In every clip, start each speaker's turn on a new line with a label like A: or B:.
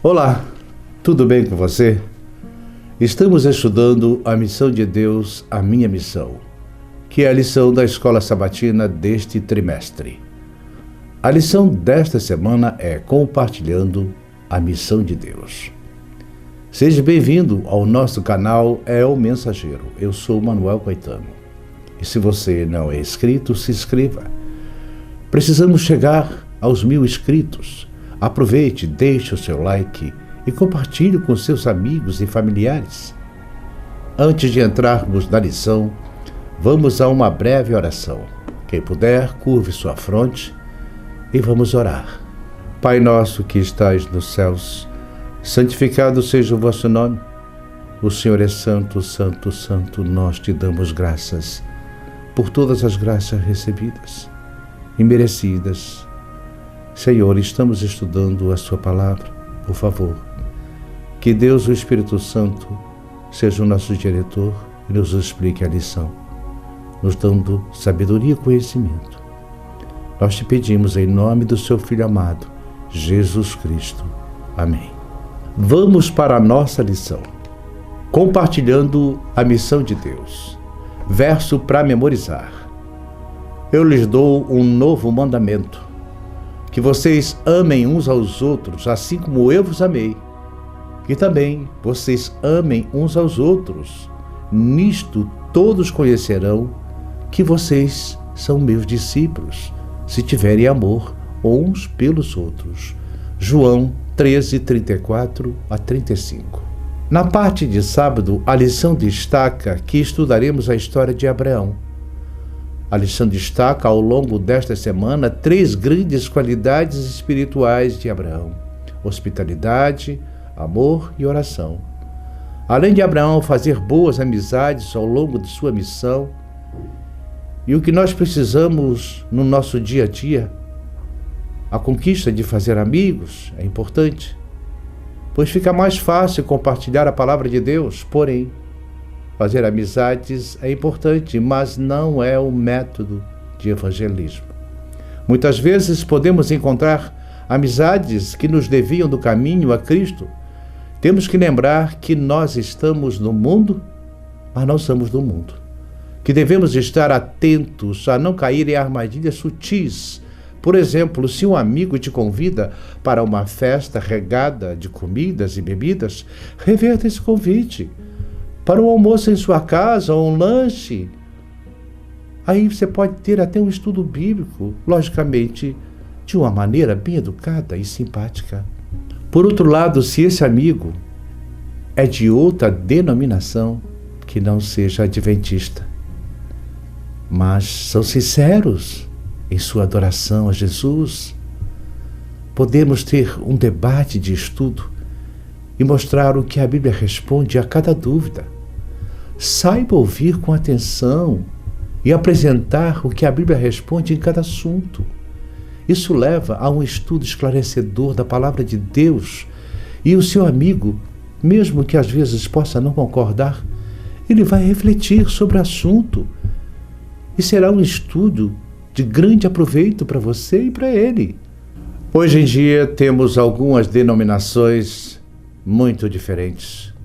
A: Olá, tudo bem com você? Estamos estudando a missão de Deus, a minha missão, que é a lição da Escola Sabatina deste trimestre. A lição desta semana é Compartilhando a Missão de Deus. Seja bem-vindo ao nosso canal É o Mensageiro. Eu sou Manuel Caetano. E se você não é inscrito, se inscreva. Precisamos chegar aos 1000 inscritos. Aproveite, deixe o seu like e compartilhe com seus amigos e familiares. Antes de entrarmos na lição, vamos a uma breve oração. Quem puder, curve sua fronte e vamos orar. Pai nosso que estais nos céus, santificado seja o vosso nome. O Senhor é santo, santo, santo. Nós te damos graças por todas as graças recebidas e merecidas. Senhor, estamos estudando a sua palavra. Por favor, que Deus, o Espírito Santo, seja o nosso diretor e nos explique a lição, nos dando sabedoria e conhecimento. Nós te pedimos em nome do seu Filho amado, Jesus Cristo. Amém. Vamos para a nossa lição. Compartilhando a missão de Deus. Verso para memorizar. Eu lhes dou um novo mandamento, que vocês amem uns aos outros, assim como eu vos amei. Que também vocês amem uns aos outros. Nisto todos conhecerão que vocês são meus discípulos, se tiverem amor uns pelos outros. João 13, 34 a 35. Na parte de sábado, a lição destaca que estudaremos a história de Abraão. A lição destaca ao longo desta semana 3 grandes qualidades espirituais de Abraão: hospitalidade, amor e oração. Além de Abraão fazer boas amizades ao longo de sua missão, e o que nós precisamos no nosso dia a dia, a conquista de fazer amigos é importante, pois fica mais fácil compartilhar a palavra de Deus. Porém, fazer amizades é importante, mas não é o método de evangelismo. Muitas vezes podemos encontrar amizades que nos desviam do caminho a Cristo. Temos que lembrar que nós estamos no mundo, mas não somos do mundo. Que devemos estar atentos a não cair em armadilhas sutis. Por exemplo, se um amigo te convida para uma festa regada de comidas e bebidas, reverta esse convite para um almoço em sua casa ou um lanche. Aí você pode ter até um estudo bíblico, logicamente, de uma maneira bem educada e simpática. Por outro lado, se esse amigo é de outra denominação, que não seja adventista, mas são sinceros em sua adoração a Jesus, podemos ter um debate de estudo e mostrar o que a Bíblia responde a cada dúvida. Saiba ouvir com atenção e apresentar o que a Bíblia responde em cada assunto. Isso leva a um estudo esclarecedor da palavra de Deus, e o seu amigo, mesmo que às vezes possa não concordar, ele vai refletir sobre o assunto e será um estudo de grande aproveito para você e para ele. Hoje em dia temos algumas denominações muito diferentes,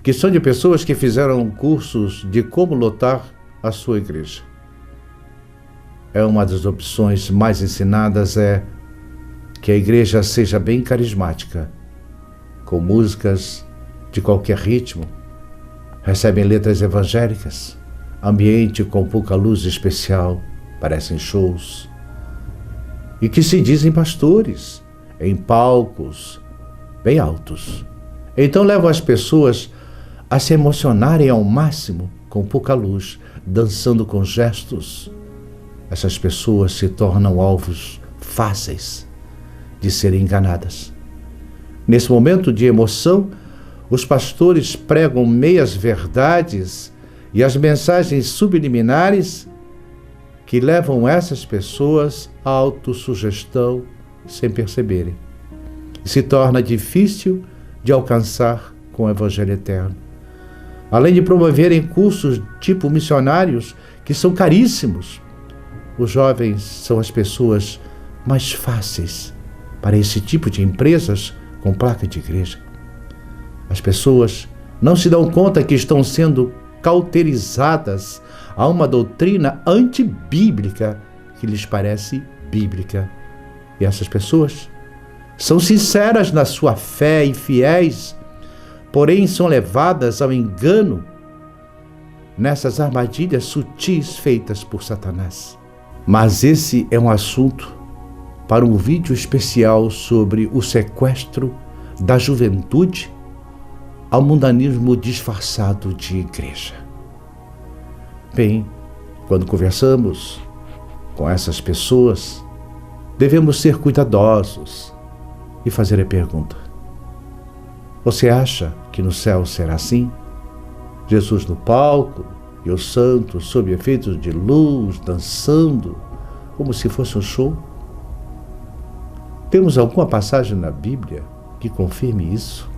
A: que são de pessoas que fizeram cursos de como lotar a sua igreja. Uma das opções mais ensinadas é que a igreja seja bem carismática, com músicas de qualquer ritmo, recebem letras evangélicas, ambiente com pouca luz especial, parecem shows, e que se dizem pastores, em palcos bem altos. Então levam as pessoas a se emocionarem ao máximo com pouca luz, dançando com gestos. Essas pessoas se tornam alvos fáceis de serem enganadas. Nesse momento de emoção, os pastores pregam meias verdades e as mensagens subliminares que levam essas pessoas à autossugestão sem perceberem. E se torna difícil de alcançar com o Evangelho eterno. Além de promoverem cursos tipo missionários, que são caríssimos, os jovens são as pessoas mais fáceis para esse tipo de empresas com placa de igreja. As pessoas não se dão conta que estão sendo cauterizadas a uma doutrina antibíblica que lhes parece bíblica. E essas pessoas são sinceras na sua fé e fiéis, porém são levadas ao engano nessas armadilhas sutis feitas por Satanás. Mas esse é um assunto para um vídeo especial sobre o sequestro da juventude ao mundanismo disfarçado de igreja. Bem, quando conversamos com essas pessoas, devemos ser cuidadosos e fazer a pergunta: você acha que no céu será assim? Jesus no palco e os santos sob efeitos de luz, dançando, como se fosse um show? Temos alguma passagem na Bíblia que confirme isso?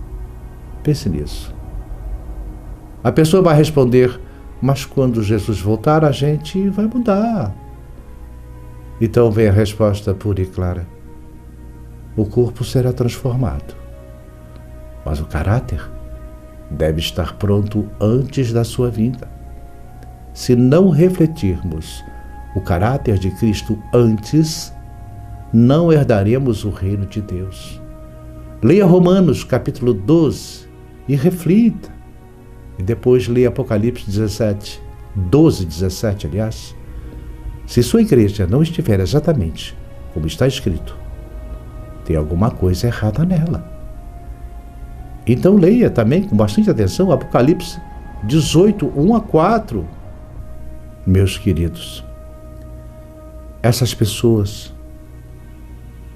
A: Pense nisso. A pessoa vai responder: mas quando Jesus voltar, a gente vai mudar. Então vem a resposta pura e clara: o corpo será transformado, mas o caráter deve estar pronto antes da sua vinda. Se não refletirmos o caráter de Cristo antes, não herdaremos o reino de Deus. Leia Romanos capítulo 12 e reflita. E depois leia Apocalipse 17, 12, 17, aliás. Se sua igreja não estiver exatamente como está escrito, tem alguma coisa errada nela. Então leia também com bastante atenção Apocalipse 18, 1 a 4. Meus queridos, essas pessoas,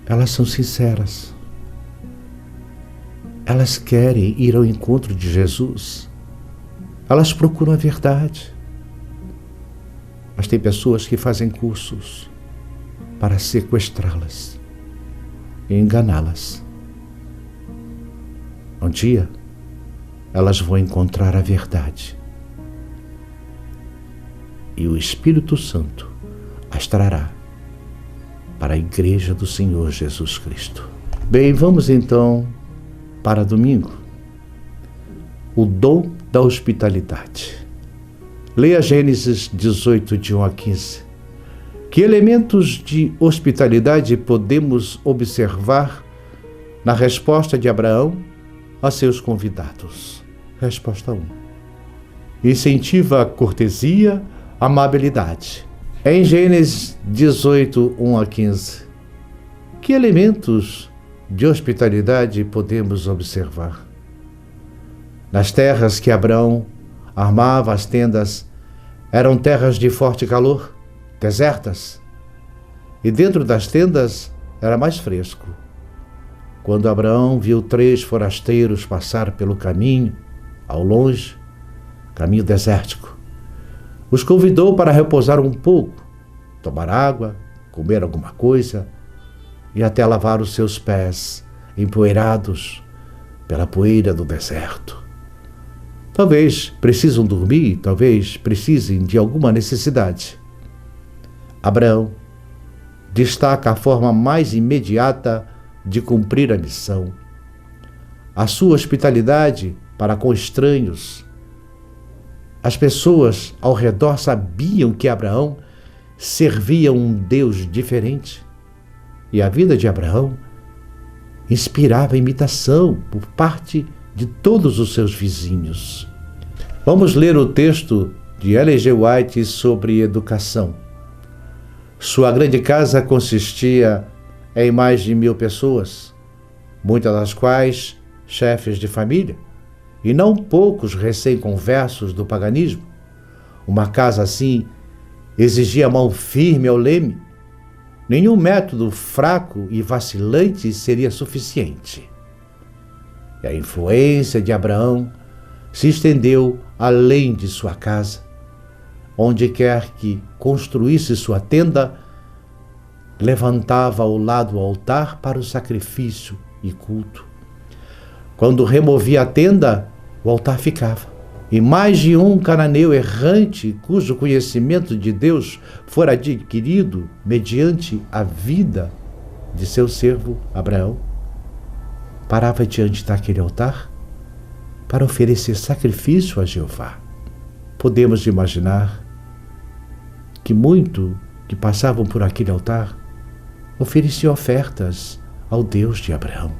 A: elas são sinceras. Elas querem ir ao encontro de Jesus. Elas procuram a verdade. Mas tem pessoas que fazem cursos para sequestrá-las e enganá-las. Um dia, elas vão encontrar a verdade. E o Espírito Santo as trará para a igreja do Senhor Jesus Cristo. Bem, vamos então para domingo. O dom da hospitalidade. Leia Gênesis 18, de 1 a 15. Que elementos de hospitalidade podemos observar na resposta de Abraão a seus convidados? Resposta 1. Incentiva a cortesia, amabilidade. Em Gênesis 18, 1 a 15. Que elementos de hospitalidade podemos observar? Nas terras que Abraão armava as tendas, eram terras de forte calor, desertas, e dentro das tendas era mais fresco. Quando Abraão viu 3 forasteiros passar pelo caminho, ao longe, caminho desértico, os convidou para repousar um pouco, tomar água, comer alguma coisa e até lavar os seus pés empoeirados pela poeira do deserto. Talvez precisam dormir, talvez precisem de alguma necessidade. Abraão destaca a forma mais imediata de cumprir a missão. A sua hospitalidade para com estranhos. As pessoas ao redor sabiam que Abraão servia um Deus diferente. E a vida de Abraão inspirava imitação por parte de todos os seus vizinhos. Vamos ler o texto de Ellen G. White sobre educação. Sua grande casa consistia em mais de 1000 pessoas, muitas das quais chefes de família, e não poucos recém-conversos do paganismo. Uma casa assim exigia mão firme ao leme. Nenhum método fraco e vacilante seria suficiente. E a influência de Abraão se estendeu além de sua casa. Onde quer que construísse sua tenda, levantava ao lado o altar para o sacrifício e culto. Quando removia a tenda, o altar ficava. E mais de um cananeu errante, cujo conhecimento de Deus fora adquirido mediante a vida de seu servo Abraão. parava diante daquele altar para oferecer sacrifício a Jeová. Podemos imaginar que muito que passavam por aquele altar ofereciam ofertas ao Deus de Abraão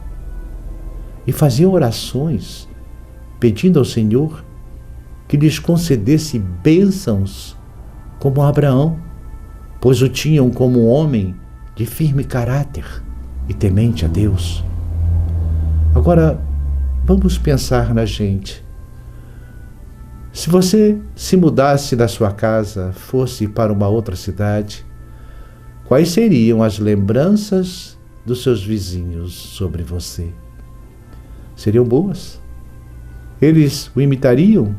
A: e faziam orações pedindo ao Senhor que lhes concedesse bênçãos como Abraão, pois o tinham como um homem de firme caráter e temente a Deus. Agora, vamos pensar na gente. Se você se mudasse da sua casa, fosse para uma outra cidade, quais seriam as lembranças dos seus vizinhos sobre você? Seriam boas? Eles o imitariam?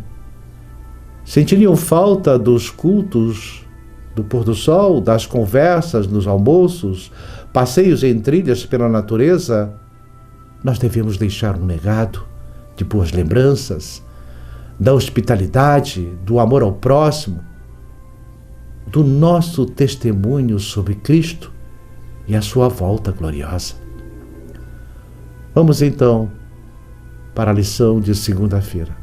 A: Sentiriam falta dos cultos do pôr do sol, das conversas nos almoços, passeios em trilhas pela natureza? Nós devemos deixar um legado de boas lembranças, da hospitalidade, do amor ao próximo, do nosso testemunho sobre Cristo e a sua volta gloriosa. Vamos então para a lição de segunda-feira.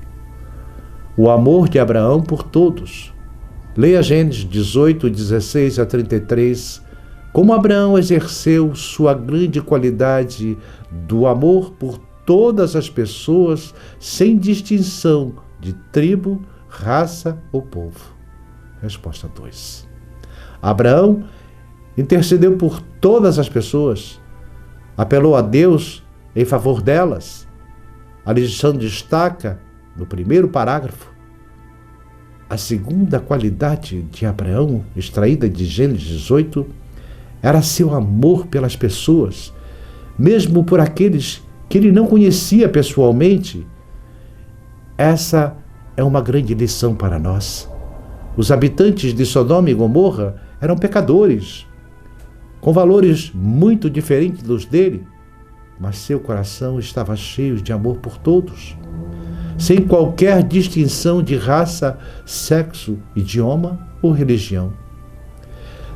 A: O amor de Abraão por todos. Leia Gênesis 18, 16 a 33, como Abraão exerceu sua grande qualidade do amor por todas as pessoas, sem distinção de tribo, raça ou povo. Resposta 2. Abraão intercedeu por todas as pessoas, apelou a Deus em favor delas. A lição destaca, no primeiro parágrafo, a segunda qualidade de Abraão, extraída de Gênesis 18, era seu amor pelas pessoas, mesmo por aqueles que ele não conhecia pessoalmente. Essa é uma grande lição para nós. Os habitantes de Sodoma e Gomorra eram pecadores, com valores muito diferentes dos dele, mas seu coração estava cheio de amor por todos, sem qualquer distinção de raça, sexo, idioma ou religião.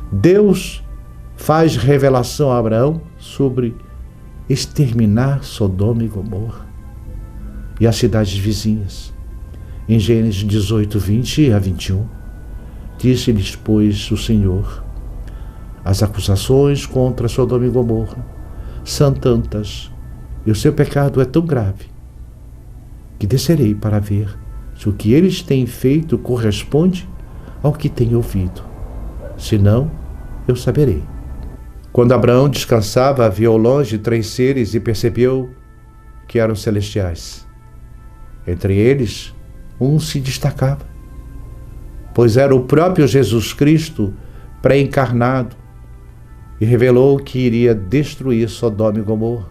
A: Deus faz revelação a Abraão sobre exterminar Sodoma e Gomorra e as cidades vizinhas. Em Gênesis 18, 20 a 21, disse-lhes, pois, o Senhor: as acusações contra Sodoma e Gomorra são tantas, e o seu pecado é tão grave, que descerei para ver se o que eles têm feito corresponde ao que têm ouvido. Senão, eu saberei. Quando Abraão descansava, viu ao longe 3 seres e percebeu que eram celestiais. Entre eles, um se destacava, pois era o próprio Jesus Cristo pré-encarnado, e revelou que iria destruir Sodoma e Gomorra.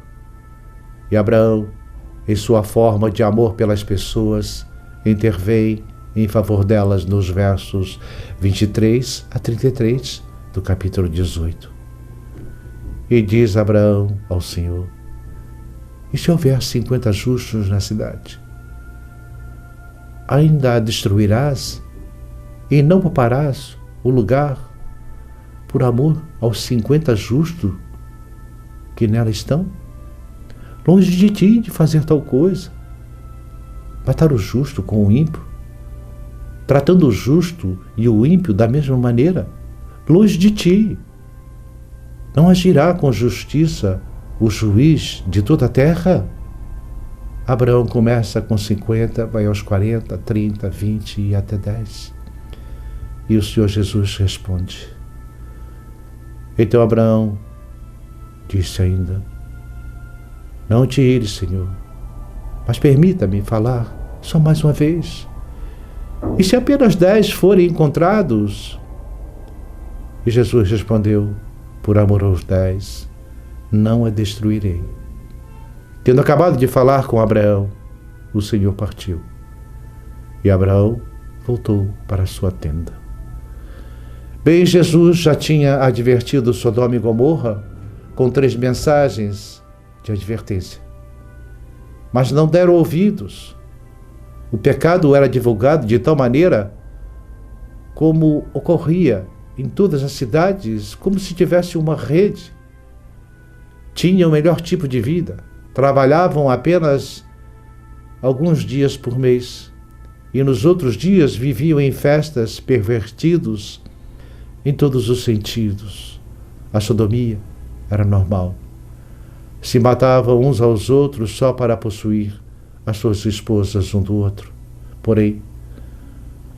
A: E Abraão, em sua forma de amor pelas pessoas, intervém em favor delas nos versos 23 a 33 do capítulo 18. E diz Abraão ao Senhor: e se houver 50 justos na cidade, ainda a destruirás e não pouparás o lugar por amor aos 50 justos que nela estão? Longe de ti de fazer tal coisa, matar o justo com o ímpio, tratando o justo e o ímpio da mesma maneira. Longe de ti. Não agirá com justiça o juiz de toda a terra? Abraão começa com 50, vai aos 40, 30, 20 e até 10. E o Senhor Jesus responde. Então Abraão disse ainda: não te ires, Senhor, mas permita-me falar só mais uma vez. E se apenas 10 forem encontrados? E Jesus respondeu: por amor aos 10, não a destruirei. Tendo acabado de falar com Abraão, o Senhor partiu. E Abraão voltou para a sua tenda. Bem, Jesus já tinha advertido Sodoma e Gomorra com 3 mensagens de advertência. Mas não deram ouvidos. O pecado era divulgado de tal maneira como ocorria em todas as cidades, como se tivesse uma rede. Tinha o melhor tipo de vida, trabalhavam apenas alguns dias por mês e nos outros dias viviam em festas, pervertidos em todos os sentidos. A sodomia era normal. Se matavam uns aos outros só para possuir as suas esposas um do outro. Porém,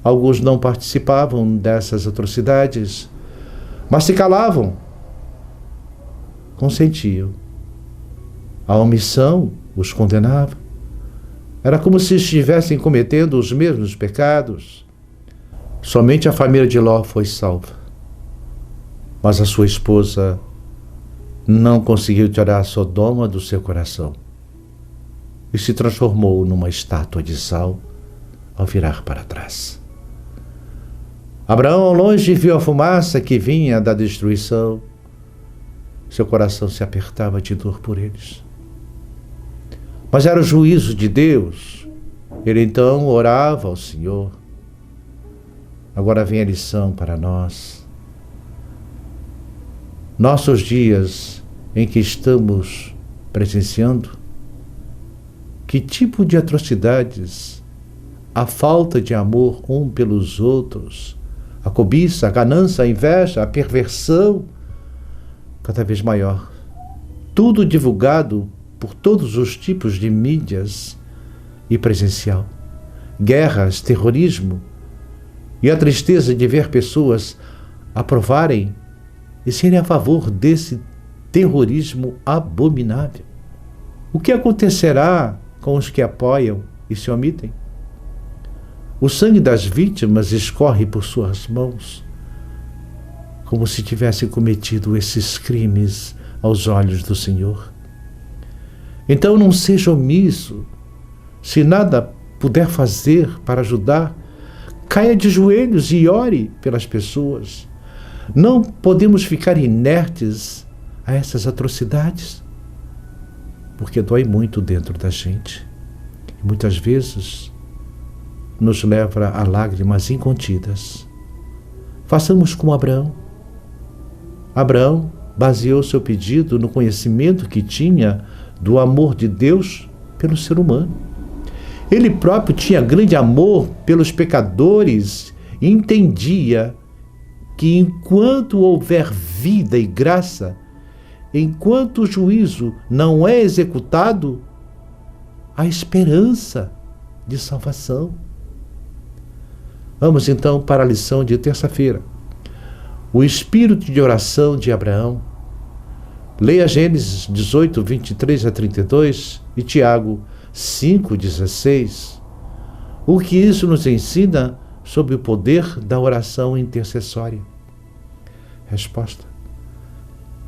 A: alguns não participavam dessas atrocidades, mas se calavam, consentiam. A omissão os condenava. Era como se estivessem cometendo os mesmos pecados. Somente a família de Ló foi salva. Mas a sua esposa não conseguiu tirar Sodoma do seu coração e se transformou numa estátua de sal ao virar para trás. Abraão, ao longe, viu a fumaça que vinha da destruição. Seu coração se apertava de dor por eles. Mas era o juízo de Deus. Ele então orava ao Senhor. Agora vem a lição para nós. Nossos dias em que estamos presenciando, que tipo de atrocidades, a falta de amor um pelos outros, a cobiça, a ganância, a inveja, a perversão, cada vez maior. Tudo divulgado por todos os tipos de mídias e presencial. Guerras, terrorismo e a tristeza de ver pessoas aprovarem e serem a favor desse terrorismo abominável. O que acontecerá com os que apoiam e se omitem? O sangue das vítimas escorre por suas mãos, como se tivessem cometido esses crimes aos olhos do Senhor. Então não seja omisso. Se nada puder fazer para ajudar, caia de joelhos e ore pelas pessoas. Não podemos ficar inertes a essas atrocidades, porque dói muito dentro da gente. E muitas vezes nos leva a lágrimas incontidas. Façamos como Abraão. Abraão baseou seu pedido no conhecimento que tinha do amor de Deus pelo ser humano. Ele próprio tinha grande amor pelos pecadores e entendia que enquanto houver vida e graça, enquanto o juízo não é executado, há esperança de salvação. Vamos então para a lição de terça-feira. O espírito de oração de Abraão. Leia Gênesis 18, 23 a 32 e Tiago 5, 16. O que isso nos ensina sobre o poder da oração intercessória? Resposta: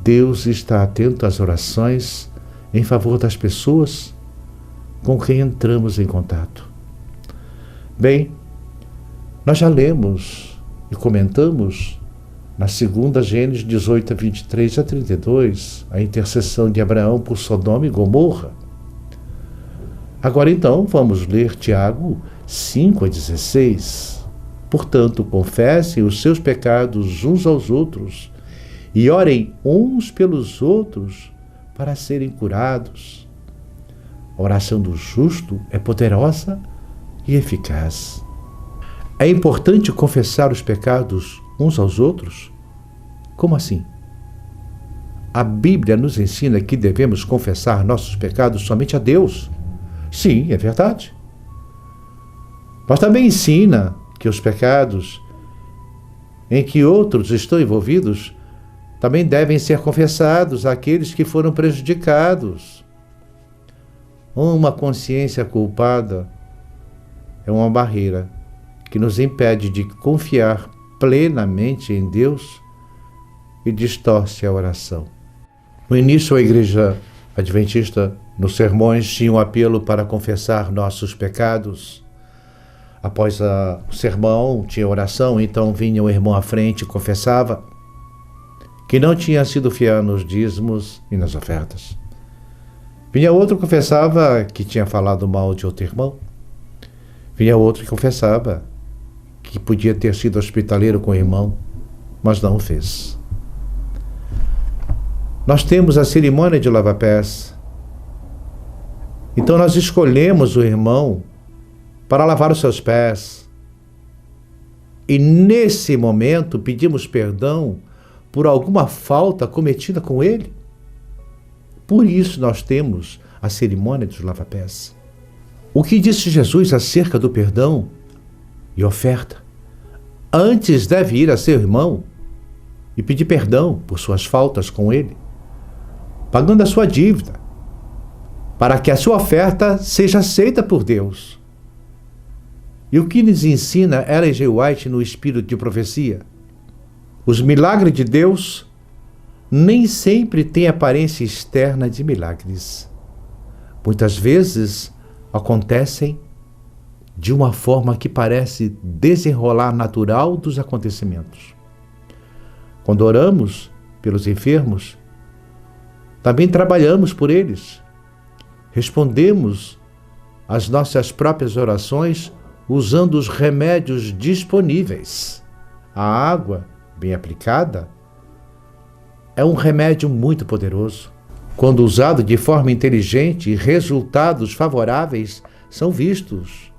A: Deus está atento às orações em favor das pessoas com quem entramos em contato. Bem, nós já lemos e comentamos na segunda Gênesis 18, 23 a 32, a intercessão de Abraão por Sodoma e Gomorra. Agora então vamos ler Tiago 5 a 16. Portanto, confessem os seus pecados uns aos outros e orem uns pelos outros para serem curados. A oração do justo é poderosa e eficaz. É importante confessar os pecados uns aos outros? Como assim? A Bíblia nos ensina que devemos confessar nossos pecados somente a Deus. Sim, é verdade. Mas também ensina que os pecados em que outros estão envolvidos também devem ser confessados àqueles que foram prejudicados. Uma consciência culpada é uma barreira que nos impede de confiar plenamente em Deus e distorce a oração. No início, a Igreja Adventista, nos sermões, tinha um apelo para confessar nossos pecados. Após o sermão, tinha oração, então vinha o irmão à frente e confessava que não tinha sido fiel nos dízimos e nas ofertas. Vinha outro que confessava que tinha falado mal de outro irmão. Vinha outro que confessava que podia ter sido hospitaleiro com o irmão, mas não o fez. Nós temos a cerimônia de lava-pés, Então nós escolhemos o irmão para lavar os seus pés. E nesse momento pedimos perdão por alguma falta cometida com ele. Por isso nós temos a cerimônia dos lava-pés. O que disse Jesus acerca do perdão e oferta? Antes deve ir a seu irmão e pedir perdão por suas faltas com ele, pagando a sua dívida, para que a sua oferta seja aceita por Deus. E o que nos ensina Ellen G. White no Espírito de Profecia? Os milagres de Deus nem sempre têm aparência externa de milagres. Muitas vezes acontecem de uma forma que parece desenrolar natural dos acontecimentos. Quando oramos pelos enfermos, também trabalhamos por eles. Respondemos às nossas próprias orações usando os remédios disponíveis. A água, bem aplicada, é um remédio muito poderoso. Quando usado de forma inteligente, resultados favoráveis são vistos.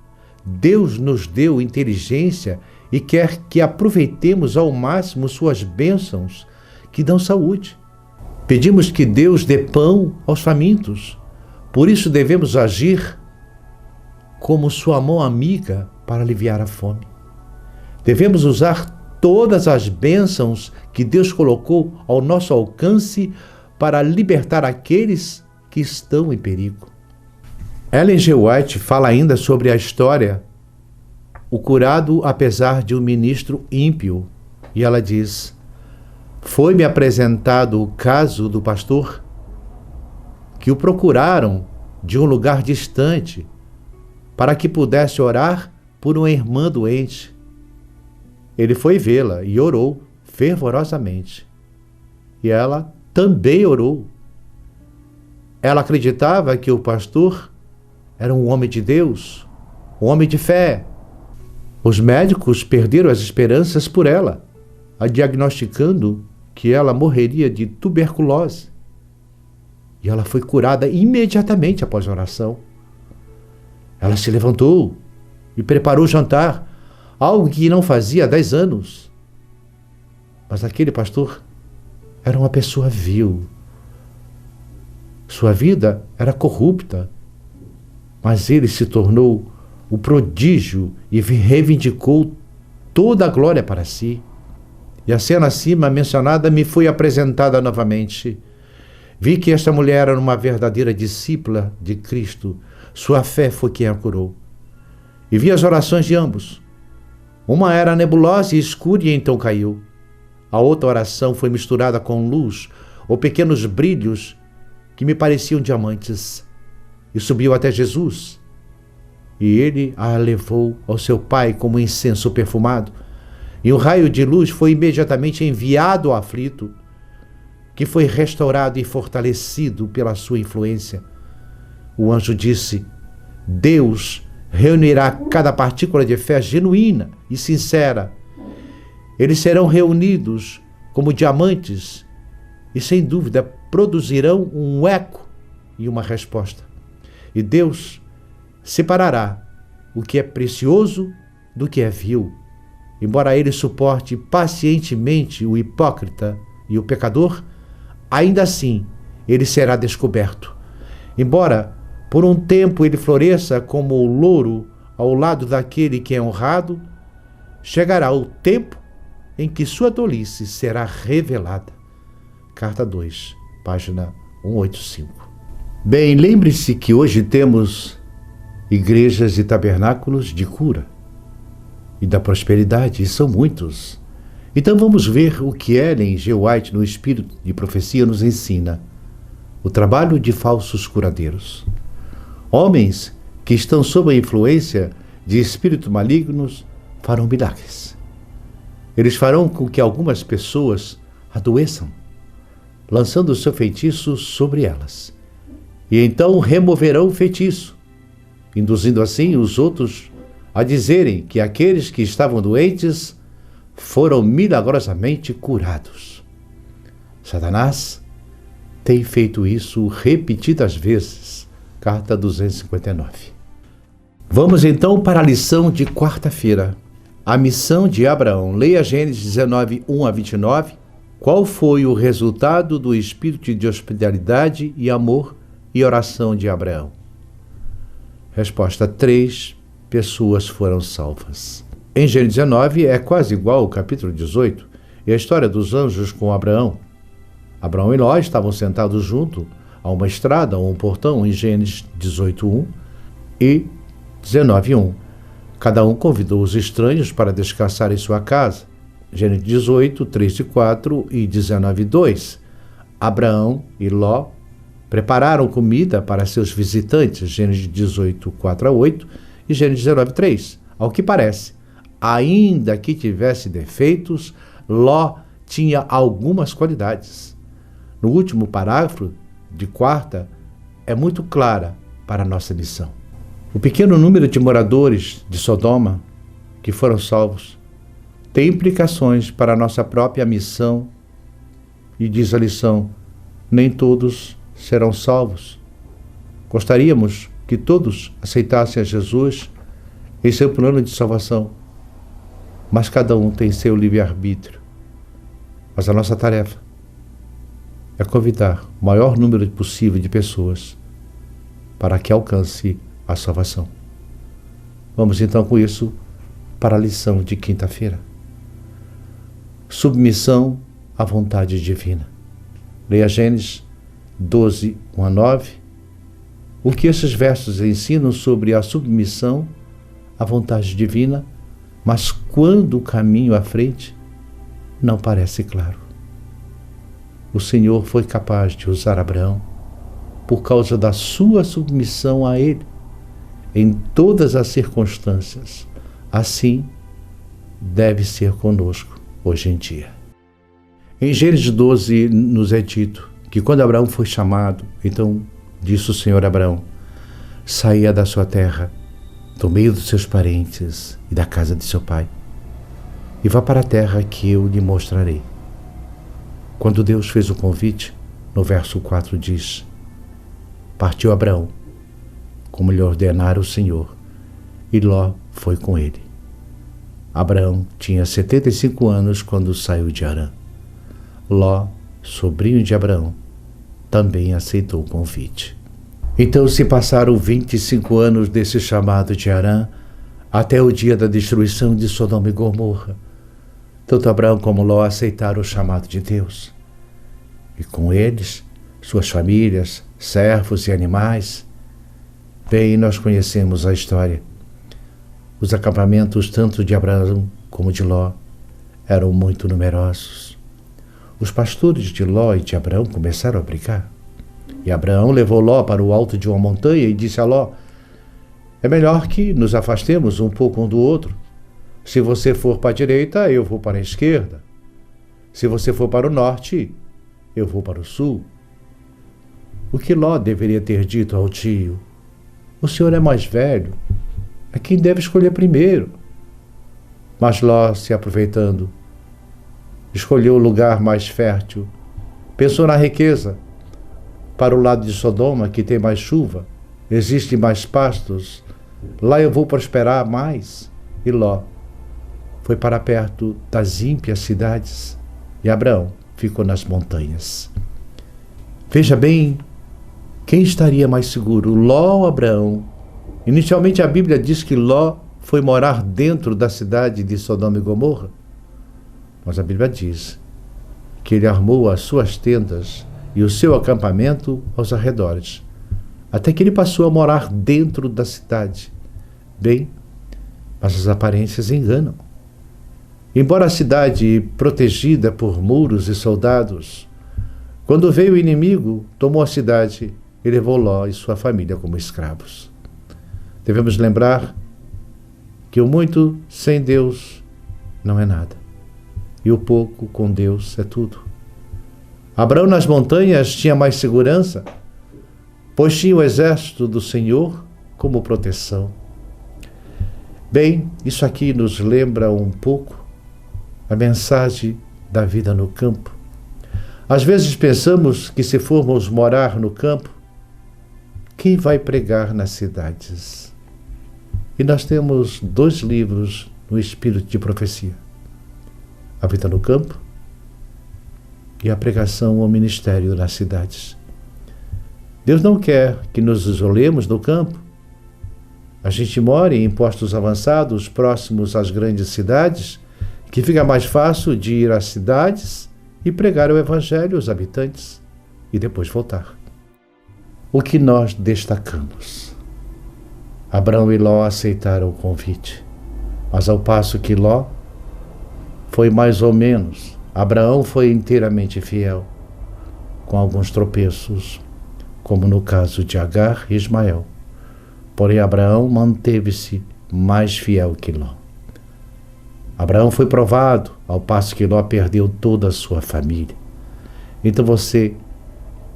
A: Deus nos deu inteligência e quer que aproveitemos ao máximo suas bênçãos que dão saúde. Pedimos que Deus dê pão aos famintos. Por isso devemos agir como sua mão amiga para aliviar a fome. Devemos usar todas as bênçãos que Deus colocou ao nosso alcance para libertar aqueles que estão em perigo. Ellen G. White fala ainda sobre a história O Curado apesar de um ministro ímpio, e ela diz: foi-me apresentado o caso do pastor que o procuraram de um lugar distante para que pudesse orar por uma irmã doente. Ele foi vê-la e orou fervorosamente. E ela também orou. Ela acreditava que o pastor era um homem de Deus, um homem de fé. Os médicos perderam as esperanças por ela, a diagnosticando que ela morreria de tuberculose. E ela foi curada imediatamente após a oração. Ela se levantou e preparou o jantar, algo que não fazia há 10 anos. Mas aquele pastor era uma pessoa vil. Sua vida era corrupta, mas ele se tornou o prodígio e reivindicou toda a glória para si. E a cena acima mencionada me foi apresentada novamente. Vi que esta mulher era uma verdadeira discípula de Cristo. Sua fé foi quem a curou. E vi as orações de ambos. Uma era nebulosa e escura e então caiu. A outra oração foi misturada com luz ou pequenos brilhos que me pareciam diamantes. E subiu até Jesus. E ele a levou ao seu Pai como incenso perfumado. E um raio de luz foi imediatamente enviado ao aflito, que foi restaurado e fortalecido pela sua influência. O anjo disse: Deus reunirá cada partícula de fé genuína e sincera. Eles serão reunidos como diamantes e, sem dúvida, produzirão um eco e uma resposta. E Deus separará o que é precioso do que é vil. Embora ele suporte pacientemente o hipócrita e o pecador, ainda assim ele será descoberto. Embora por um tempo ele floresça como o louro ao lado daquele que é honrado, chegará o tempo em que sua tolice será revelada. Carta 2, página 185. Bem, lembre-se que hoje temos igrejas e tabernáculos de cura e da prosperidade, e são muitos. Então vamos ver o que Ellen G. White, no Espírito de Profecia, nos ensina. O trabalho de falsos curadeiros. Homens que estão sob a influência de espíritos malignos farão milagres. Eles farão com que algumas pessoas adoeçam, lançando o seu feitiço sobre elas. E então removerão o feitiço, induzindo assim os outros a dizerem que aqueles que estavam doentes foram milagrosamente curados. Satanás tem feito isso repetidas vezes, carta 259. Vamos então para a lição de quarta-feira. A missão de Abraão. Leia Gênesis 19, 1 a 29. Qual foi o resultado do espírito de hospitalidade e amor e oração de Abraão? Resposta: 3 pessoas foram salvas. Em Gênesis 19 é quase igual ao capítulo 18 e a história dos anjos com Abraão. Abraão e Ló estavam sentados junto a uma estrada ou um portão em Gênesis 18:1 e 19:1. Cada um convidou os estranhos para descansar em sua casa. Gênesis 18, 3 e 4 e 19:2. Abraão e Ló prepararam comida para seus visitantes. Gênesis 18, 4 a 8 e Gênesis 19:3. Ao que parece, ainda que tivesse defeitos, Ló tinha algumas qualidades. No último parágrafo de quarta, é muito clara para a nossa lição. O pequeno número de moradores de Sodoma que foram salvos tem implicações para a nossa própria missão e diz a lição: nem todos serão salvos. Gostaríamos que todos aceitassem a Jesus em seu plano de salvação, mas cada um tem seu livre-arbítrio. Mas a nossa tarefa é convidar o maior número possível de pessoas para que alcance a salvação. Vamos então com isso para a lição de quinta-feira. Submissão à vontade divina. Leia Gênesis 12, 1 a 9. O que esses versos ensinam sobre a submissão à vontade divina, mas quando o caminho à frente não parece claro. O Senhor foi capaz de usar Abraão por causa da sua submissão a Ele em todas as circunstâncias. Assim deve ser conosco hoje em dia. Em Gênesis 12 nos é dito que quando Abraão foi chamado, então disse o Senhor a Abraão: saia da sua terra, do meio dos seus parentes e da casa de seu pai, e vá para a terra que eu lhe mostrarei. Quando Deus fez o convite, no verso 4 diz: partiu Abraão, como lhe ordenara o Senhor, e Ló foi com ele. Abraão tinha 75 anos quando saiu de Harã. Ló, sobrinho de Abraão, também aceitou o convite. Então se passaram 25 anos desse chamado de Harã até o dia da destruição de Sodoma e Gomorra. Tanto Abraão como Ló aceitaram o chamado de Deus. E com eles, suas famílias, servos e animais. Bem, nós conhecemos a história. Os acampamentos tanto de Abraão como de Ló eram muito numerosos. Os pastores de Ló e de Abraão começaram a brigar. E Abraão levou Ló para o alto de uma montanha e disse a Ló: é melhor que nos afastemos um pouco um do outro. Se você for para a direita, eu vou para a esquerda. Se você for para o norte, eu vou para o sul. O que Ló deveria ter dito ao tio? O senhor é mais velho, é quem deve escolher primeiro. Mas Ló, se aproveitando, escolheu o lugar mais fértil, pensou na riqueza. Para o lado de Sodoma, que tem mais chuva, existem mais pastos, lá eu vou prosperar mais. E Ló foi para perto das ímpias cidades, e Abraão ficou nas montanhas. Veja bem, quem estaria mais seguro, Ló ou Abraão? Inicialmente a Bíblia diz que Ló foi morar dentro da cidade de Sodoma e Gomorra, mas a Bíblia diz que ele armou as suas tendas e o seu acampamento aos arredores, até que ele passou a morar dentro da cidade. Bem, mas as aparências enganam. Embora a cidade protegida por muros e soldados, quando veio o inimigo, tomou a cidade e levou Ló e sua família como escravos. Devemos lembrar que o muito sem Deus não é nada, e o pouco com Deus é tudo. Abraão nas montanhas tinha mais segurança, pois tinha o exército do Senhor como proteção. Bem, isso aqui nos lembra um pouco a mensagem da vida no campo. Às vezes pensamos que se formos morar no campo, quem vai pregar nas cidades? E nós temos 2 livros no espírito de profecia: A Vida no Campo e A Pregação ao Ministério nas Cidades. Deus não quer que nos isolemos no campo. A gente mora em postos avançados, próximos às grandes cidades, que fica mais fácil de ir às cidades e pregar o Evangelho aos habitantes e depois voltar. O que nós destacamos? Abraão e Ló aceitaram o convite, mas ao passo que Ló foi mais ou menos, Abraão foi inteiramente fiel, com alguns tropeços, como no caso de Agar e Ismael. Porém, Abraão manteve-se mais fiel que Ló. Abraão foi provado, ao passo que Ló perdeu toda a sua família. Então você,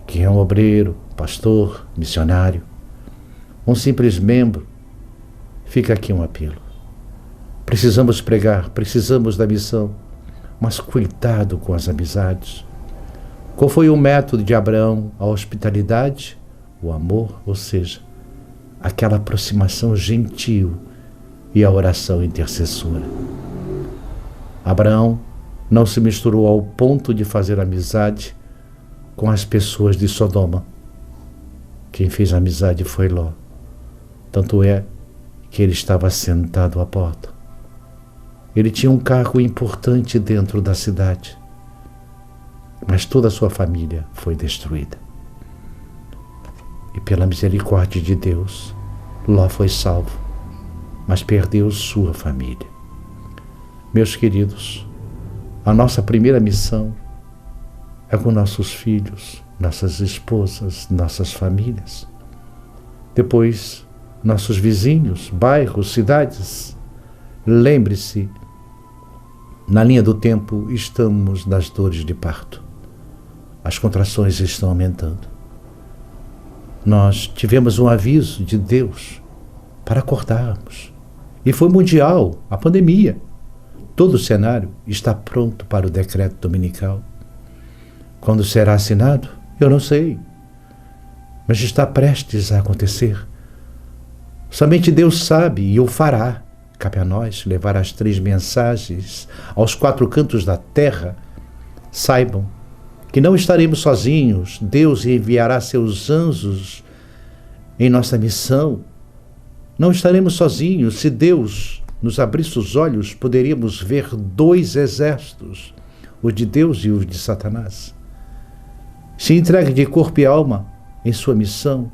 A: que é um obreiro, pastor, missionário, um simples membro, fica aqui um apelo. Precisamos pregar, precisamos da missão, mas cuidado com as amizades. Qual foi o método de Abraão? A hospitalidade, o amor, ou seja, aquela aproximação gentil e a oração intercessora. Abraão não se misturou ao ponto de fazer amizade com as pessoas de Sodoma. Quem fez amizade foi Ló. Tanto é que ele estava sentado à porta. Ele tinha um cargo importante dentro da cidade, mas toda a sua família foi destruída. E pela misericórdia de Deus, Ló foi salvo, mas perdeu sua família. Meus queridos, a nossa primeira missão é com nossos filhos, nossas esposas, nossas famílias. Depois, nossos vizinhos, bairros, cidades. Lembre-se, na linha do tempo estamos nas dores de parto. As contrações estão aumentando. Nós tivemos um aviso de Deus para acordarmos. E foi mundial, a pandemia. Todo o cenário está pronto para o decreto dominical. Quando será assinado? Eu não sei. Mas está prestes a acontecer. Somente Deus sabe e o fará. Cabe a nós levar as 3 mensagens aos 4 cantos da terra. Saibam que não estaremos sozinhos. Deus enviará seus anjos em nossa missão. Não estaremos sozinhos. Se Deus nos abrisse os olhos, poderíamos ver 2 exércitos, o de Deus e o de Satanás. Se entregue de corpo e alma em sua missão.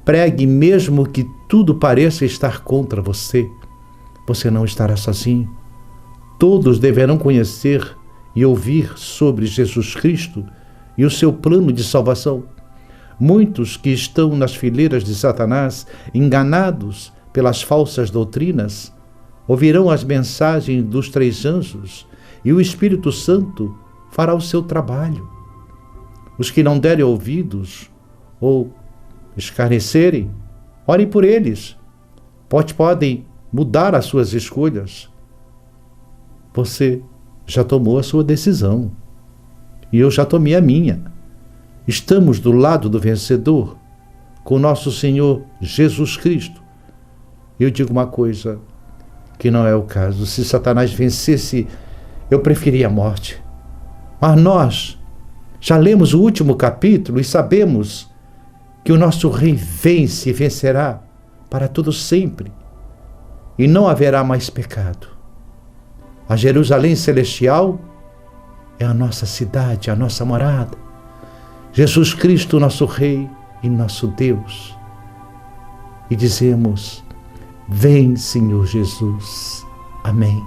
A: Pregue mesmo que tudo pareça estar contra você. Você não estará sozinho. Todos deverão conhecer e ouvir sobre Jesus Cristo e o seu plano de salvação. Muitos que estão nas fileiras de Satanás, enganados pelas falsas doutrinas, ouvirão as mensagens dos 3 anjos e o Espírito Santo fará o seu trabalho. Os que não derem ouvidos ou escarnecerem, orem por eles. Podem mudar as suas escolhas. Você já tomou a sua decisão e eu já tomei a minha. Estamos do lado do vencedor, com nosso Senhor Jesus Cristo. Eu digo uma coisa que não é o caso. Se Satanás vencesse, eu preferia a morte. Mas nós já lemos o último capítulo e sabemos que o nosso Rei vence e vencerá para todo sempre. E não haverá mais pecado. A Jerusalém celestial é a nossa cidade, a nossa morada. Jesus Cristo, nosso Rei e nosso Deus. E dizemos: vem, Senhor Jesus. Amém.